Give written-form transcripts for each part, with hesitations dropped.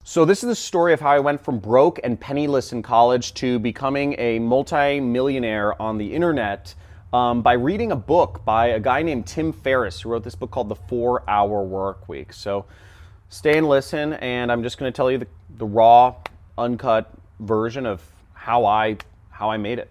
So this is the story of how I went from broke and penniless in college to becoming a multi-millionaire on the internet by reading a book by a guy named Tim Ferriss, who wrote this book called The 4-Hour Work Week. So stay and listen, and I'm just going to tell you the raw, uncut version of how I made it.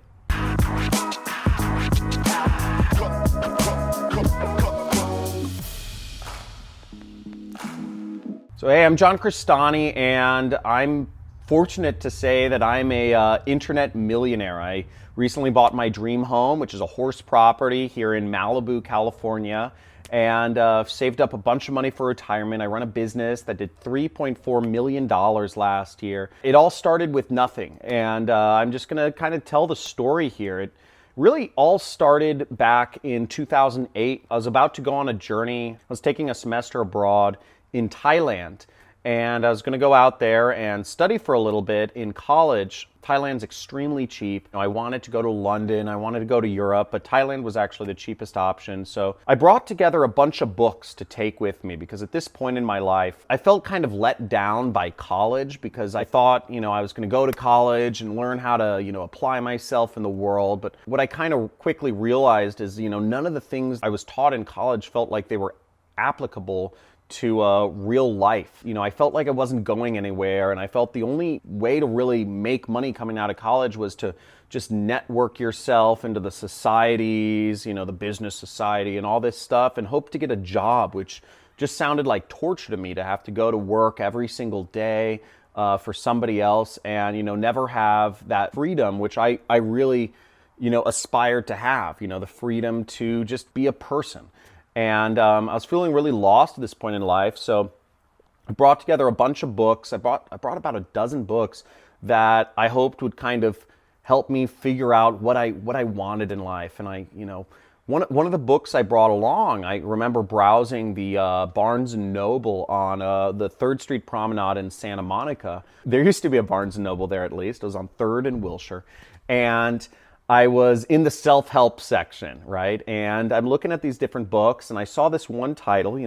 So hey, I'm John Crestani, and I'm fortunate to say that I'm a internet millionaire. I recently bought my dream home, which is a horse property here in Malibu, California, and saved up a bunch of money for retirement. I run a business that did $3.4 million last year. It all started with nothing, and I'm just gonna kind of tell the story here. It really all started back in 2008. I was about to go on a journey. I was taking a semester abroad in Thailand, and I was going to go out there and study for a little bit in college. Thailand's extremely cheap. I wanted to go to London, I wanted to go to Europe, but Thailand was actually the cheapest option. So I brought together a bunch of books to take with me, because at this point in my life, I felt kind of let down by college, because I thought, I was going to go to college and learn how to, apply myself in the world. But what I kind of quickly realized is, none of the things I was taught in college felt like they were applicable to real life. I felt like I wasn't going anywhere, and I felt the only way to really make money coming out of college was to just network yourself into the societies, the business society and all this stuff, and hope to get a job, which just sounded like torture to me, to have to go to work every single day for somebody else and, never have that freedom, which I really, aspired to have, the freedom to just be a person. And I was feeling really lost at this point in life, so I brought together a bunch of books. I brought about a dozen books that I hoped would kind of help me figure out what I wanted in life. And one of the books I brought along, I remember browsing the Barnes & Noble on the 3rd Street Promenade in Santa Monica. There used to be a Barnes & Noble there, at least. It was on 3rd and Wilshire. And I was in the self-help section, right? And I'm looking at these different books, and I saw this one title,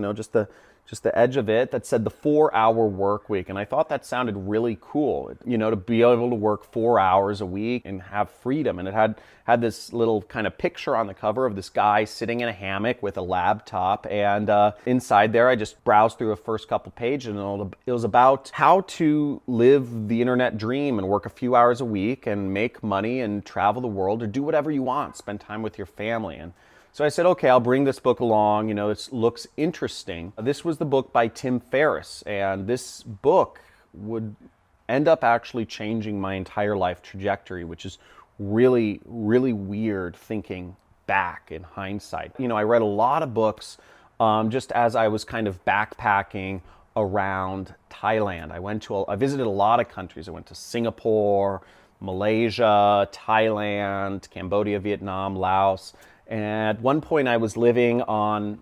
just the edge of it, that said The 4-Hour Work Week. And I thought that sounded really cool, to be able to work 4 hours a week and have freedom. And it had this little kind of picture on the cover of this guy sitting in a hammock with a laptop. And inside there, I just browsed through the first couple pages, and it was about how to live the internet dream and work a few hours a week and make money and travel the world, or do whatever you want, spend time with your family. And so I said, okay, I'll bring this book along. It looks interesting. This was the book by Tim Ferriss, and this book would end up actually changing my entire life trajectory, which is really, really weird thinking back in hindsight. I read a lot of books just as I was kind of backpacking around Thailand. I visited a lot of countries. I went to Singapore, Malaysia, Thailand, Cambodia, Vietnam, Laos. And at one point I was living on,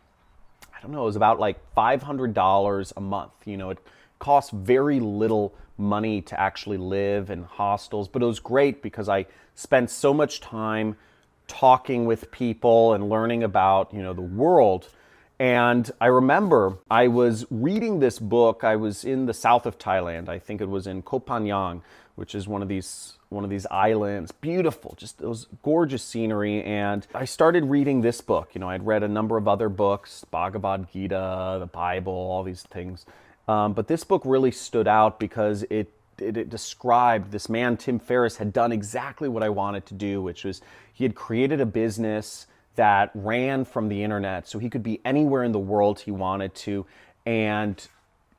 it was about like $500 a month. It cost very little money to actually live in hostels, but it was great because I spent so much time talking with people and learning about, the world. And I remember I was reading this book. I was in the south of Thailand. I think it was in Koh Phangan, which is one of these islands. Beautiful, just it was gorgeous scenery. And I started reading this book. I'd read a number of other books, Bhagavad Gita, the Bible, all these things. But this book really stood out because it described, this man, Tim Ferriss, had done exactly what I wanted to do, which was he had created a business that ran from the internet, so he could be anywhere in the world he wanted to and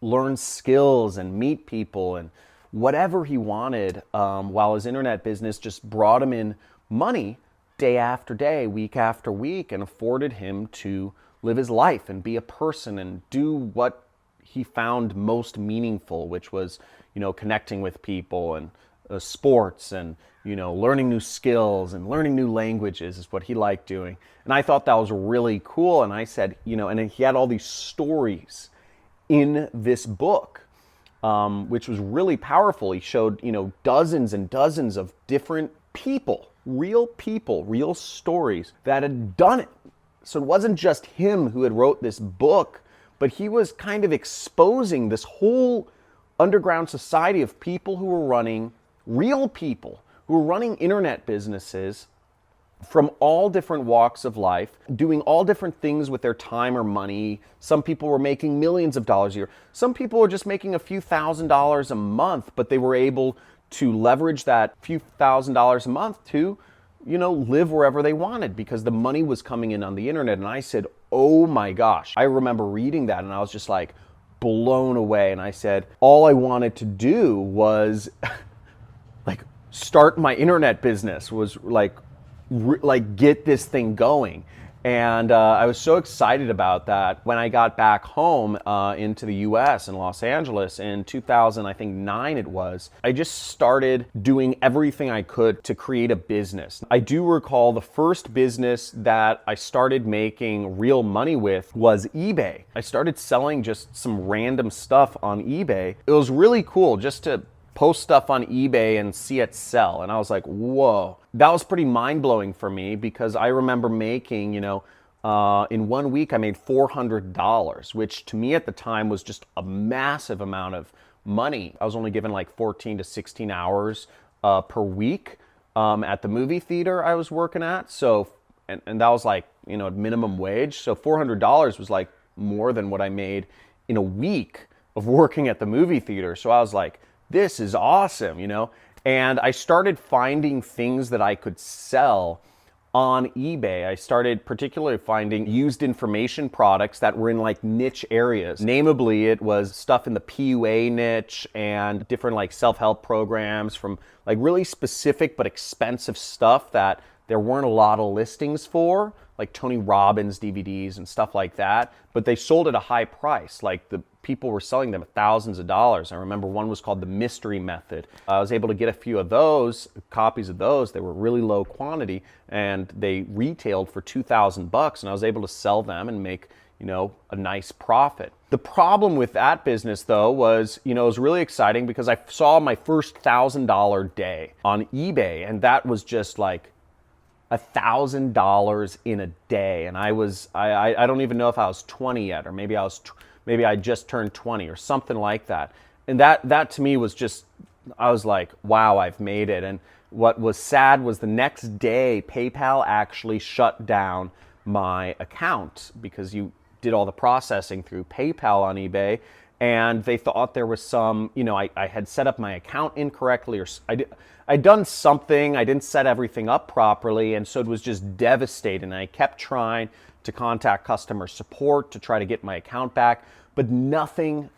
learn skills and meet people and whatever he wanted, while his internet business just brought him in money day after day, week after week, and afforded him to live his life and be a person and do what he found most meaningful, which was, connecting with people and sports and, learning new skills and learning new languages is what he liked doing. And I thought that was really cool. And I said, and he had all these stories in this book, which was really powerful. He showed, dozens and dozens of different people, real stories that had done it. So it wasn't just him who had wrote this book, but he was kind of exposing this whole underground society of people who were running, real people who were running internet businesses from all different walks of life, doing all different things with their time or money. Some people were making millions of dollars a year. Some people were just making a few $1,000s a month, but they were able to leverage that few $1,000s a month to, live wherever they wanted because the money was coming in on the internet. And I said, oh my gosh. I remember reading that and I was just like blown away. And I said, all I wanted to do was like start my internet business, was like get this thing going. And I was so excited about that. When I got back home into the US in Los Angeles in 2009 it was, I just started doing everything I could to create a business. I do recall the first business that I started making real money with was eBay. I started selling just some random stuff on eBay. It was really cool just to post stuff on eBay and see it sell. And I was like, whoa. That was pretty mind-blowing for me because I remember making, in 1 week I made $400, which to me at the time was just a massive amount of money. I was only given like 14 to 16 hours per week at the movie theater I was working at. So, and that was like, minimum wage. So $400 was like more than what I made in a week of working at the movie theater. So I was like, this is awesome, And I started finding things that I could sell on eBay. I started particularly finding used information products that were in like niche areas. Namely, it was stuff in the PUA niche and different like self-help programs from like really specific but expensive stuff that there weren't a lot of listings for, like Tony Robbins DVDs and stuff like that, but they sold at a high price. Like the people were selling them at thousands of dollars. I remember one was called the Mystery Method. I was able to get a few of those, copies of those. They were really low quantity and they retailed for $2,000 and I was able to sell them and make, a nice profit. The problem with that business though was, it was really exciting because I saw my first $1,000 day on eBay and that was just like $1,000 in a day. And I don't even know if I was 20 yet, or maybe I just turned 20 or something like that. And that to me was just, I was like, wow, I've made it. And what was sad was the next day, PayPal actually shut down my account because you did all the processing through PayPal on eBay. And they thought there was some, I had set up my account incorrectly, or I'd done something, I didn't set everything up properly, and so it was just devastating. I kept trying to contact customer support to try to get my account back, but nothing,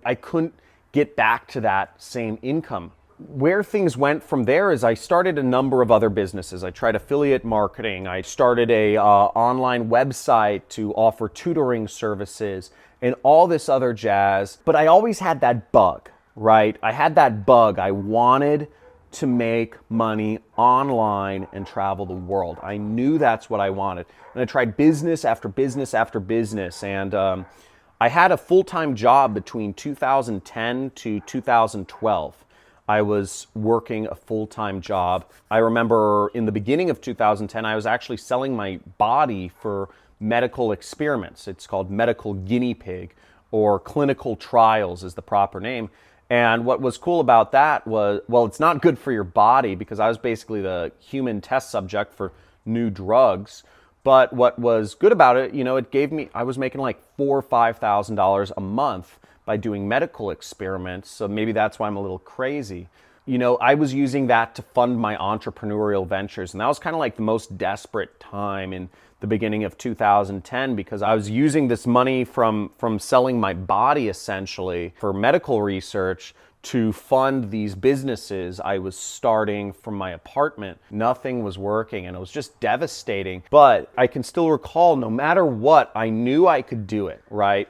I couldn't get back to that same income. Where things went from there is I started a number of other businesses. I tried affiliate marketing, I started a online website to offer tutoring services, and all this other jazz. But I always had that bug, right? I had that bug. I wanted to make money online and travel the world. I knew that's what I wanted. And I tried business after business after business. And I had a full-time job between 2010 to 2012. I was working a full-time job. I remember in the beginning of 2010, I was actually selling my body for medical experiments. It's called medical guinea pig, or clinical trials is the proper name. And what was cool about that was, well, it's not good for your body because I was basically the human test subject for new drugs. But what was good about it, it gave me, I was making like $4,000 or $5,000 a month by doing medical experiments. So maybe that's why I'm a little crazy. I was using that to fund my entrepreneurial ventures. And that was kind of like the most desperate time in the beginning of 2010 because I was using this money from selling my body essentially for medical research to fund these businesses I was starting from my apartment. Nothing was working and it was just devastating. But I can still recall, no matter what, I knew I could do it, right?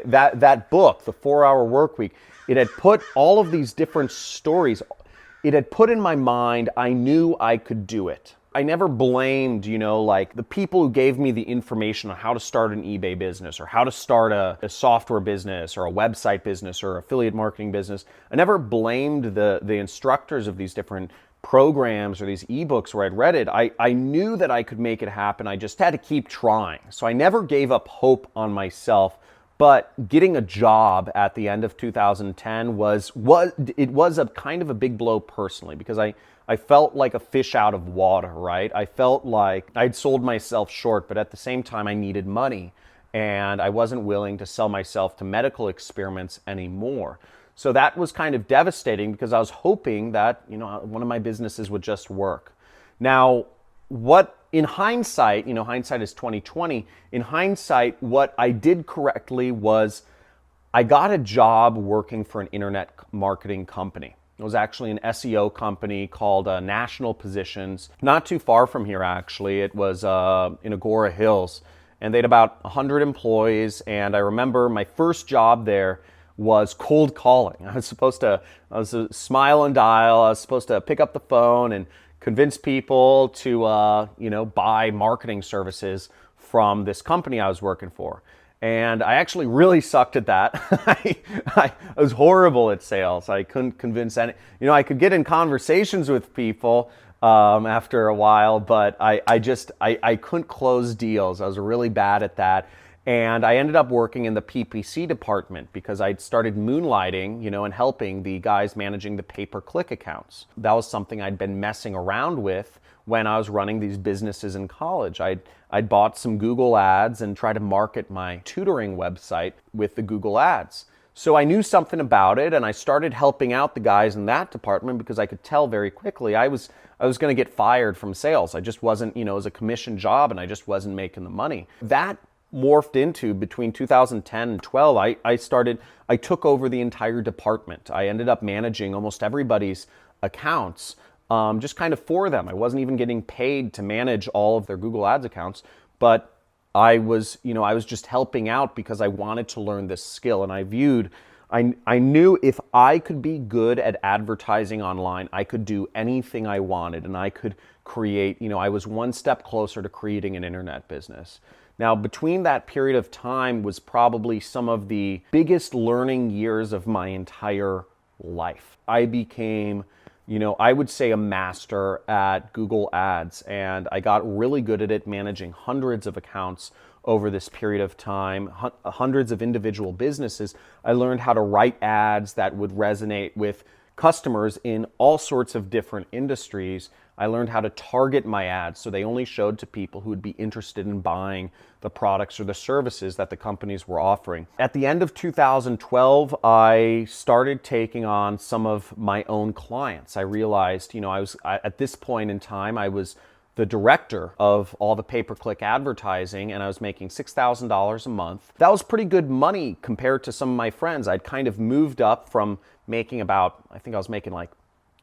That book, The 4-Hour Workweek, it had put all of these different stories, it had put in my mind, I knew I could do it. I never blamed, like the people who gave me the information on how to start an eBay business or how to start a software business or a website business or affiliate marketing business. I never blamed the instructors of these different programs or these ebooks where I'd read it. I knew that I could make it happen. I just had to keep trying. So I never gave up hope on myself. But getting a job at the end of 2010 was a kind of a big blow personally, because I felt like a fish out of water, right? I felt like I'd sold myself short, but at the same time I needed money, and I wasn't willing to sell myself to medical experiments anymore. So that was kind of devastating, because I was hoping that, one of my businesses would just work. Now, what in hindsight, hindsight is 2020. In hindsight, what I did correctly was I got a job working for an internet marketing company. It was actually an SEO company called National Positions, not too far from here actually. It was in Agora Hills, and they had about 100 employees. And I remember my first job there was cold calling. I was a smile and dial. I was supposed to pick up the phone and convince people to buy marketing services from this company I was working for. And I actually really sucked at that. I was horrible at sales. I couldn't convince any, I could get in conversations with people after a while, but I couldn't close deals. I was really bad at that. And I ended up working in the PPC department because I'd started moonlighting, and helping the guys managing the pay-per-click accounts. That was something I'd been messing around with when I was running these businesses in college. I'd bought some Google ads and tried to market my tutoring website with the Google ads. So I knew something about it, and I started helping out the guys in that department because I could tell very quickly I was going to get fired from sales. I just wasn't, it was a commission job, and I just wasn't making the money. That morphed into, between 2010 and 12, I took over the entire department. I ended up managing almost everybody's accounts, just kind of for them. I wasn't even getting paid to manage all of their Google Ads accounts, but I was just helping out because I wanted to learn this skill. And I knew if I could be good at advertising online, I could do anything I wanted, and I could create, I was one step closer to creating an internet business. Now, between that period of time was probably some of the biggest learning years of my entire life. I became, I would say, a master at Google Ads, and I got really good at it, managing hundreds of accounts over this period of time, hundreds of individual businesses. I learned how to write ads that would resonate with customers in all sorts of different industries. I learned how to target my ads so they only showed to people who would be interested in buying the products or the services that the companies were offering. At the end of 2012, I started taking on some of my own clients. I realized, at this point in time, I was the director of all the pay-per-click advertising, and I was making $6,000 a month. That was pretty good money compared to some of my friends. I'd kind of moved up from making I think I was making like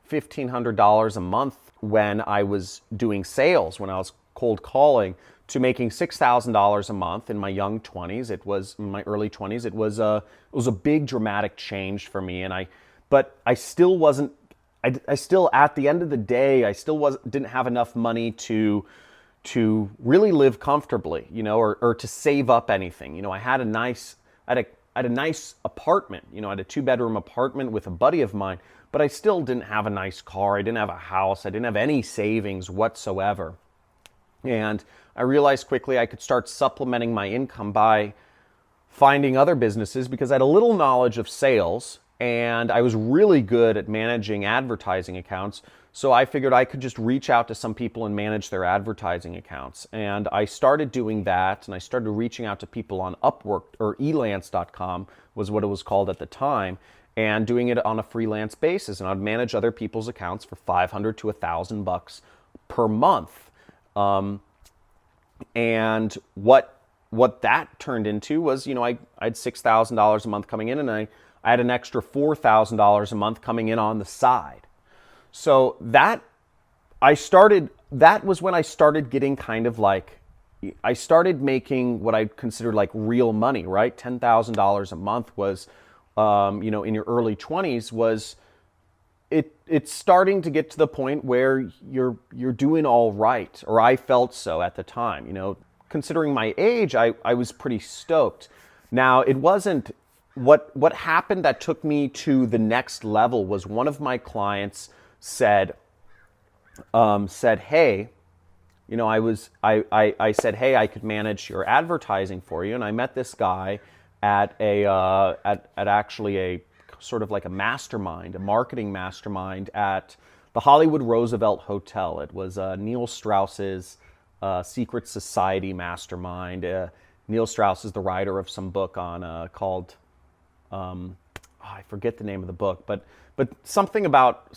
$1,500 a month when I was doing sales, when I was cold calling, to making $6,000 a month in my young 20s. It was in my early 20s. It was a big dramatic change for me, but I still wasn't. I still, at the end of the day, I still didn't have enough money to really live comfortably, or to save up anything. I had a nice apartment, I had a 2-bedroom apartment with a buddy of mine, but I still didn't have a nice car. I didn't have a house. I didn't have any savings whatsoever. And I realized quickly I could start supplementing my income by finding other businesses, because I had a little knowledge of sales and I was really good at managing advertising accounts. So I figured I could just reach out to some people and manage their advertising accounts. And I started doing that, and I started reaching out to people on Upwork, or elance.com was what it was called at the time, and doing it on a freelance basis. And I'd manage other people's accounts for $500 to $1,000 per month. And what that turned into was, I had $6,000 a month coming in, and I had an extra $4,000 a month coming in on the side. So that was when I started getting kind of like, I started making what I considered like real money, right? $10,000 a month was, in your early 20s was, it's starting to get to the point where you're doing all right, or I felt so at the time. Considering my age, I was pretty stoked. Now, it wasn't, what happened that took me to the next level was one of my clients said, hey, I said, hey, I could manage your advertising for you. And I met this guy at at actually a sort of like a mastermind, a marketing mastermind at the Hollywood Roosevelt Hotel. It was Neil Strauss's secret society mastermind. Neil Strauss is the writer of some book on called I forget the name of the book, but something about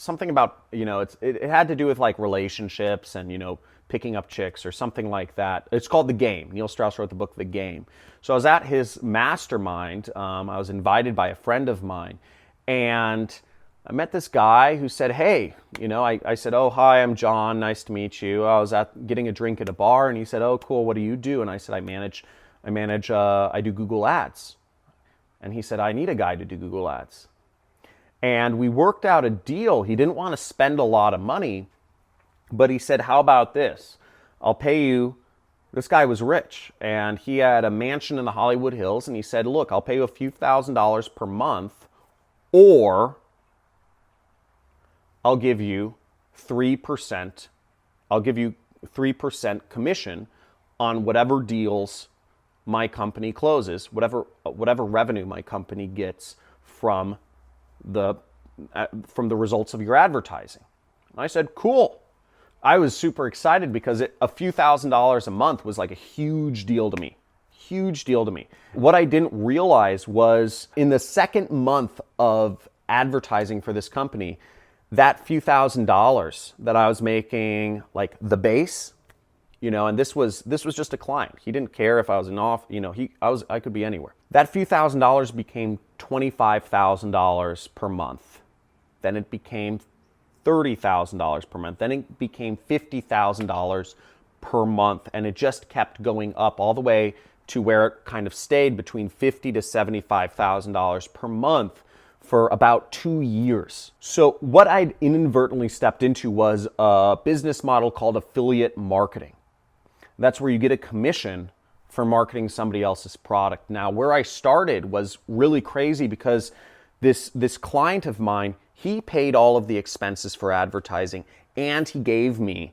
it had to do with like relationships and picking up chicks or something like that. It's called The Game. Neil Strauss wrote the book The Game. So I was at his mastermind. I was invited by a friend of mine, and I met this guy who said, "Hey, I said, oh, hi, I'm John. Nice to meet you. I was getting a drink at a bar," and he said, "Oh, cool. What do you do?" And I said, I do Google Ads." And he said, "I need a guy to do Google Ads." And we worked out a deal. He didn't want to spend a lot of money, but he said, "How about this? I'll pay you." This guy was rich, and he had a mansion in the Hollywood Hills, and he said, "Look, I'll pay you a few $1,000s per month, or I'll give you 3%. I'll give you 3% commission on whatever deals my company closes, whatever revenue my company gets from the results of your advertising." And I said, "Cool." I was super excited because a few $1,000s a month was like a huge deal to me. Huge deal to me. What I didn't realize was in the second month of advertising for this company, that few $1,000s that I was making, like the base, and this was just a client. He didn't care if I was I could be anywhere. That few $1,000s became $25,000 per month. Then it became $30,000 per month. Then it became $50,000 per month, and it just kept going up all the way to where it kind of stayed between $50,000 to $75,000 per month for about 2 years. So what I'd inadvertently stepped into was a business model called affiliate marketing. That's where you get a commission for marketing somebody else's product. Now, where I started was really crazy because this client of mine, he paid all of the expenses for advertising, and he gave me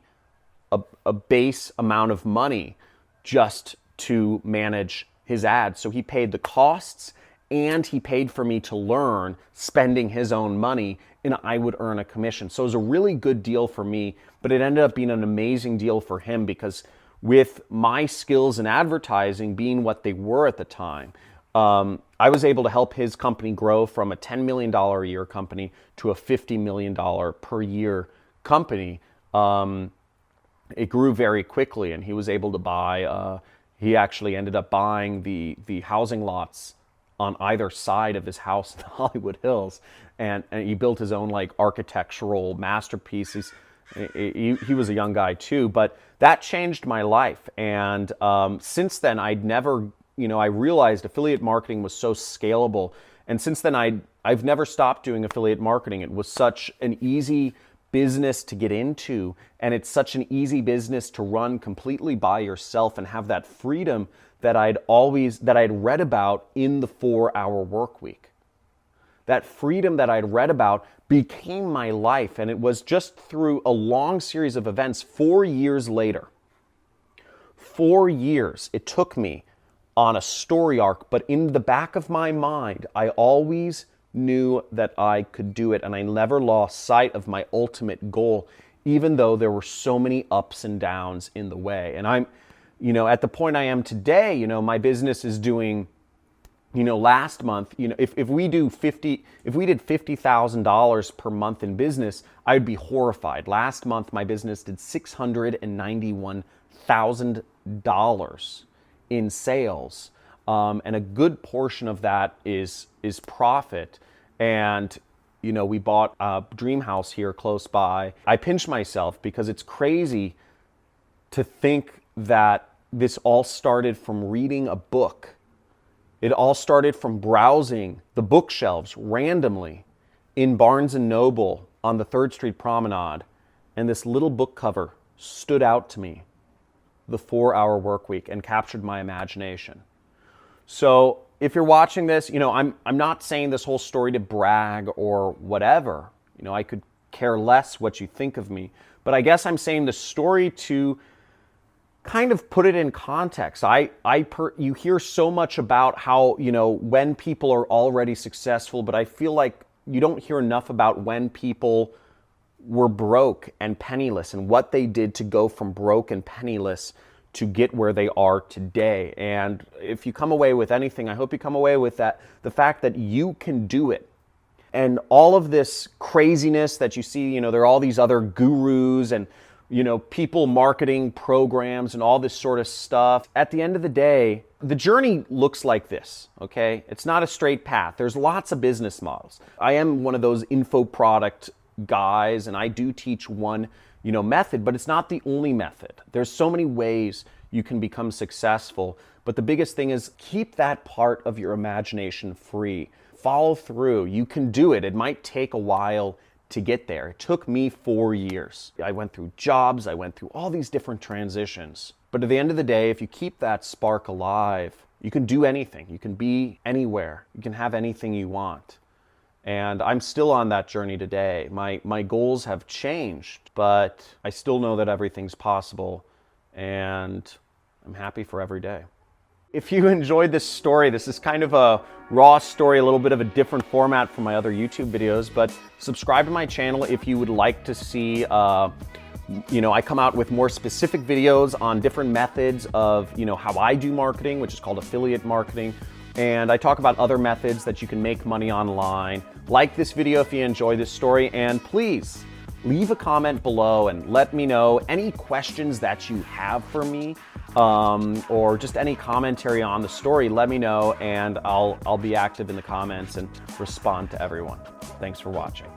a base amount of money just to manage his ads. So he paid the costs, and he paid for me to learn, spending his own money, and I would earn a commission. So it was a really good deal for me, but it ended up being an amazing deal for him because with my skills in advertising being what they were at the time, I was able to help his company grow from a $10 million a year company to a $50 million per year company. It grew very quickly, and he was able to buy, he actually ended up buying the housing lots on either side of his house in the Hollywood Hills, and he built his own like architectural masterpieces. He was a young guy too, but that changed my life. And since then, I realized affiliate marketing was so scalable. And since then, I've never stopped doing affiliate marketing. It was such an easy business to get into, and it's such an easy business to run completely by yourself and have that freedom that I'd read about in the 4-Hour Work Week. That freedom that I'd read about became my life, and it was just through a long series of events 4 years later. 4 years it took me on a story arc, but in the back of my mind, I always knew that I could do it, and I never lost sight of my ultimate goal, even though there were so many ups and downs in the way. And I'm, at the point I am today, my business is doing, last month, if we did $50,000 per month in business, I'd be horrified. Last month, my business did $691,000 in sales, and a good portion of that is profit. And we bought a dream house here close by. I pinch myself because it's crazy to think that this all started from reading a book. It all started from browsing the bookshelves randomly in Barnes & Noble on the 3rd Street Promenade, and this little book cover stood out to me, The 4-Hour Work Week, and captured my imagination. So if you're watching this, I'm not saying this whole story to brag or whatever. I could care less what you think of me, but I guess I'm saying the story to kind of put it in context. You hear so much about how, when people are already successful, but I feel like you don't hear enough about when people were broke and penniless and what they did to go from broke and penniless to get where they are today. And if you come away with anything, I hope you come away with the fact that you can do it. And all of this craziness that you see, there are all these other gurus and, people marketing programs and all this sort of stuff. At the end of the day, the journey looks like this, okay? It's not a straight path. There's lots of business models. I am one of those info product guys, and I do teach one, method, but it's not the only method. There's so many ways you can become successful, but the biggest thing is keep that part of your imagination free. Follow through. You can do it. It might take a while to get there. It took me 4 years. I went through jobs. I went through all these different transitions. But at the end of the day, if you keep that spark alive, you can do anything. You can be anywhere. You can have anything you want. And I'm still on that journey today. My goals have changed, but I still know that everything's possible, and I'm happy for every day. If you enjoyed this story, this is kind of a raw story, a little bit of a different format from my other YouTube videos, but subscribe to my channel if you would like to see, I come out with more specific videos on different methods of, how I do marketing, which is called affiliate marketing. And I talk about other methods that you can make money online. Like this video if you enjoy this story, and please leave a comment below and let me know any questions that you have for me, or just any commentary on the story. Let me know, and I'll be active in the comments and respond to everyone. Thanks for watching.